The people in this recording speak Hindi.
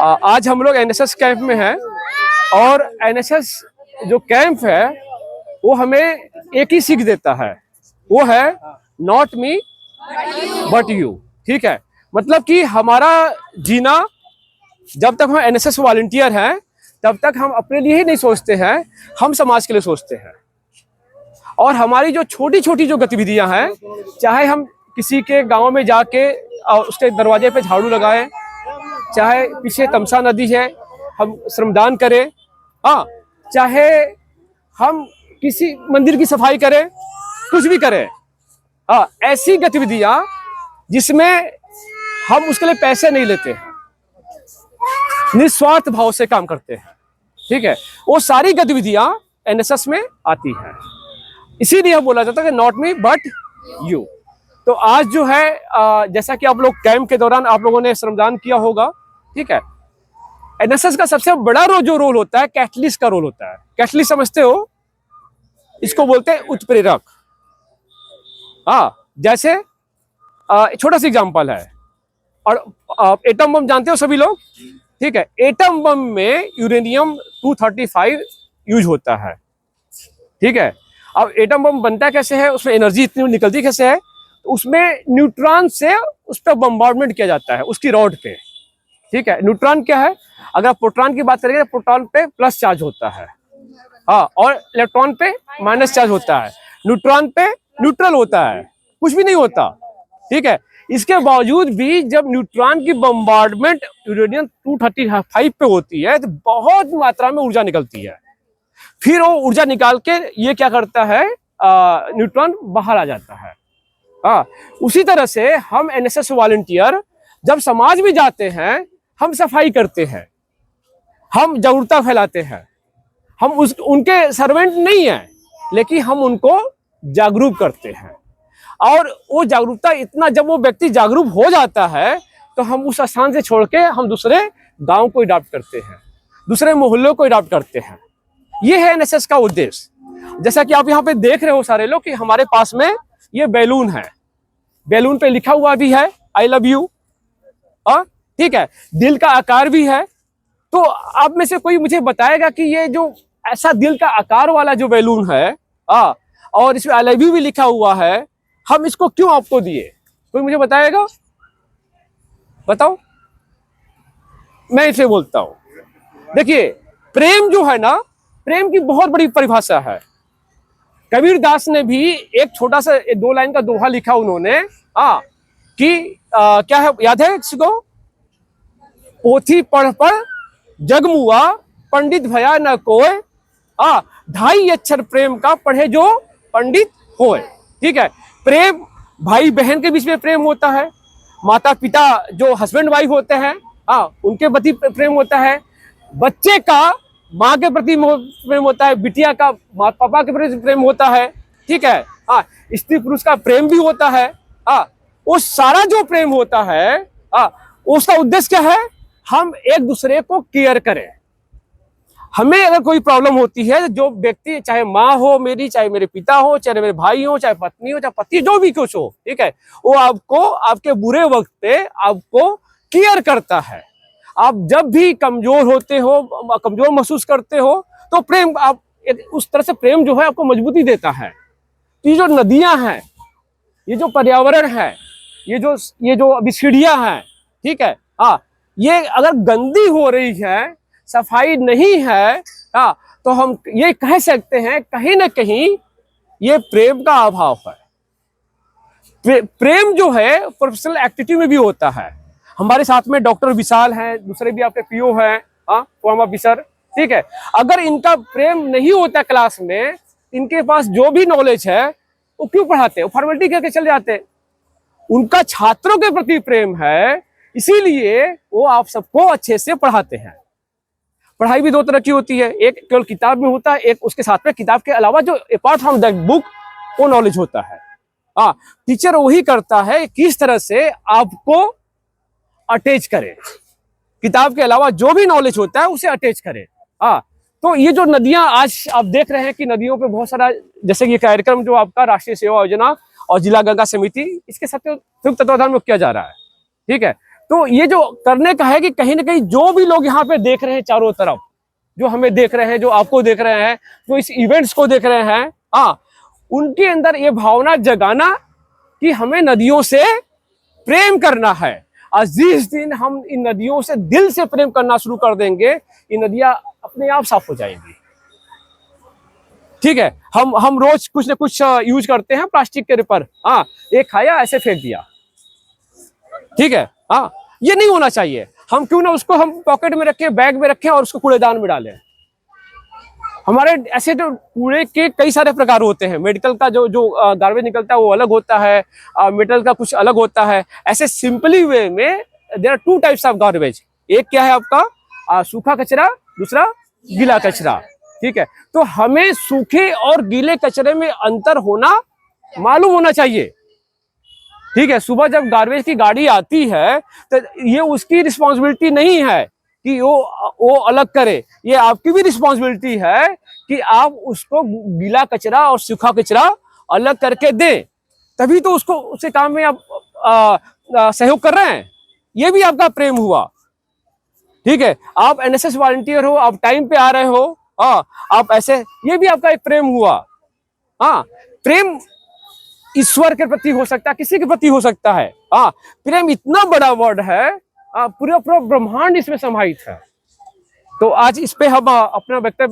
आज हम लोग एनएसएस कैंप में हैं और एनएसएस जो कैंप है वो हमें एक ही सीख देता है, वो है नॉट मी बट यू। ठीक है, मतलब कि हमारा जीना, जब तक हम एनएसएस वॉलंटियर हैं तब तक हम अपने लिए ही नहीं सोचते हैं, हम समाज के लिए सोचते हैं। और हमारी जो छोटी छोटी जो गतिविधियां हैं, चाहे हम किसी के गांव में जाके उसके दरवाजे पे झाड़ू लगाएं, चाहे पीछे तमसा नदी है हम श्रमदान करें, हाँ, चाहे हम किसी मंदिर की सफाई करें, कुछ भी करें, हाँ, ऐसी गतिविधियां जिसमें हम उसके लिए पैसे नहीं लेते, निस्वार्थ भाव से काम करते हैं। ठीक है, वो सारी गतिविधियां एनएसएस में आती हैं। इसीलिए हम बोला जाता है कि नॉट मी बट यू। तो आज जो है जैसा कि आप लोग कैंप के दौरान आप लोगों ने श्रमदान किया होगा, ठीक है, एनएसएस का सबसे बड़ा जो रोल होता है कैटलिस्ट का रोल होता है। कैटलिस्ट समझते हो, इसको बोलते हैं उत्प्रेरक। हाँ, जैसे छोटा सा एग्जांपल है, और एटम बम जानते हो सभी लोग, ठीक है, एटम बम में यूरेनियम 235 यूज होता है। ठीक है, अब एटम बम बनता कैसे है, उसमें एनर्जी इतनी निकलती कैसे है, तो उसमें न्यूट्रॉन से उस पर बम्बार्डमेंट किया जाता है उसकी रॉड पे। ठीक है, न्यूट्रॉन क्या है, अगर प्रोटॉन की बात करेंगे तो प्रोटॉन पे प्लस चार्ज होता है, हाँ, और इलेक्ट्रॉन पे माइनस चार्ज होता है, न्यूट्रॉन पे न्यूट्रल होता है, कुछ भी नहीं होता। ठीक है, इसके बावजूद भी जब न्यूट्रॉन की बम्बार्डमेंट यूरेनियम 235 पे होती है तो बहुत मात्रा में ऊर्जा निकलती है। फिर वो ऊर्जा निकाल के ये क्या करता है, न्यूट्रॉन बाहर आ जाता है। हाँ, उसी तरह से हम एनएसएस वॉलंटियर जब समाज में जाते हैं, हम सफाई करते हैं, हम जागरूकता फैलाते हैं, हम उनके सर्वेंट नहीं हैं, लेकिन हम उनको जागरूक करते हैं। और वो जागरूकता इतना, जब वो व्यक्ति जागरूक हो जाता है तो हम उस स्थान से छोड़ के हम दूसरे गांव को अडॉप्ट करते हैं, दूसरे मोहल्लों को अडॉप्ट करते हैं। ये है एनएसएस का उद्देश्य। जैसा कि आप यहाँ पे देख रहे हो सारे लोग कि हमारे पास में ये बैलून है, बैलून पे लिखा हुआ भी है आई लव यू, ठीक है, दिल का आकार भी है। तो आप में से कोई मुझे बताएगा कि ये जो ऐसा दिल का आकार वाला जो बैलून है, और इसमें आई लव यू भी लिखा हुआ है, हम इसको क्यों आपको दिए? कोई मुझे बताएगा? बताओ, मैं इसे बोलता हूं। देखिए, प्रेम जो है ना, प्रेम की बहुत बड़ी परिभाषा है। कबीर दास ने भी एक छोटा सा 2 लाइन का दोहा लिखा उन्होंने, कि क्या है, याद है इसको? पोथी पढ़ पढ़ जगमुआ, पंडित भया न कोय, 2.5 अक्षर प्रेम का पढ़े जो पंडित होए। ठीक है, प्रेम भाई बहन के बीच में प्रेम होता है, माता पिता जो हस्बैंड वाइफ होते हैं, उनके प्रति प्रेम होता है, बच्चे का माँ के प्रति प्रेम होता है, बिटिया का माँ पापा के प्रति प्रेम होता है। ठीक है, स्त्री पुरुष का प्रेम भी होता है। वो सारा जो प्रेम होता है, उसका उद्देश्य क्या है? हम एक दूसरे को केयर करें। हमें अगर कोई प्रॉब्लम होती है, जो व्यक्ति, चाहे माँ हो मेरी, चाहे मेरे पिता हो, चाहे मेरे भाई हो, चाहे पत्नी हो, चाहे पति, जो भी कुछ हो, ठीक है, वो आपको आपके बुरे वक्त पे आपको केयर करता है। आप जब भी कमजोर होते हो, कमजोर महसूस करते हो, तो प्रेम, आप उस तरह से प्रेम जो है आपको मजबूती देता है। ये जो नदियां हैं, ये जो पर्यावरण है, ये जो अभी सीढ़ियां हैं, ठीक है, ये अगर गंदी हो रही है, सफाई नहीं है, तो हम ये कह सकते हैं कहीं ना कहीं ये प्रेम का अभाव है। प्रेम जो है प्रोफेशनल एक्टिविटी में भी होता है। हमारे साथ में डॉक्टर विशाल हैं, दूसरे भी आपके पीओ हैं, फॉर्म ऑफिसर, ठीक है, अगर इनका प्रेम नहीं होता क्लास में, इनके पास जो भी नॉलेज है वो क्यों पढ़ाते? वो फॉर्मेलिटी करके चले जाते। उनका छात्रों के प्रति प्रेम है, इसीलिए वो आप सबको अच्छे से पढ़ाते हैं। पढ़ाई भी 2 तरह की होती है, एक केवल किताब में होता है, एक उसके साथ में किताब के अलावा जो अपार्ट फ्रॉम दैट बुक वो नॉलेज होता है। टीचर वही करता है किस तरह से आपको अटैच करे, किताब के अलावा जो भी नॉलेज होता है उसे अटैच करे। तो ये जो नदियां आज आप देख रहे हैं कि नदियों पे बहुत सारा, जैसे कि ये कार्यक्रम जो आपका राष्ट्रीय सेवा योजना और जिला गंगा समिति, इसके साथ संयुक्त तत्वाधान में किया जा रहा है। ठीक है, तो ये जो करने का है कि कहीं ना कहीं जो भी लोग यहाँ पे देख रहे हैं चारों तरफ, जो हमें देख रहे हैं, जो आपको देख रहे हैं, जो इस इवेंट्स को देख रहे हैं, हाँ, उनके अंदर ये भावना जगाना कि हमें नदियों से प्रेम करना है। और जिस दिन हम इन नदियों से दिल से प्रेम करना शुरू कर देंगे, ये नदियां अपने आप साफ हो जाएंगी। ठीक है, हम रोज कुछ ना कुछ यूज करते हैं प्लास्टिक के ऊपर, हाँ, एक खाया ऐसे फेंक दिया, ठीक है, हाँ, ये नहीं होना चाहिए। हम क्यों ना उसको हम पॉकेट में रखें, बैग में रखें और उसको कूड़ेदान में डालें। हमारे ऐसे तो कूड़े के कई सारे प्रकार होते हैं। मेडिकल का जो जो गार्बेज निकलता है वो अलग होता है, मेटल का कुछ अलग होता है। ऐसे सिंपली वे में there are two types of garbage. एक क्या है आपका सूखा कचरा, दूसरा गीला कचरा। ठीक है, तो हमें सूखे और गीले कचरे में अंतर होना मालूम होना चाहिए। ठीक है, सुबह जब गार्बेज की गाड़ी आती है तो ये उसकी रिस्पॉन्सिबिलिटी नहीं है कि वो अलग करे, ये आपकी भी रिस्पॉन्सिबिलिटी है कि आप उसको गीला कचरा और सूखा कचरा अलग करके दें, तभी तो उसको उसे काम में आप सहयोग कर रहे हैं। ये भी आपका प्रेम हुआ। ठीक है, आप एनएसएस वॉलंटियर हो, आप टाइम पे आ रहे हो, हाँ, आप ऐसे, ये भी आपका एक प्रेम हुआ। हाँ, प्रेम ईश्वर के प्रति हो सकता है, किसी के प्रति हो सकता है। हाँ, प्रेम इतना बड़ा वर्ड है, पूरा ब्रह्मांड इसमें समाहित है। तो आज इस पे हम अपना वक्तव्य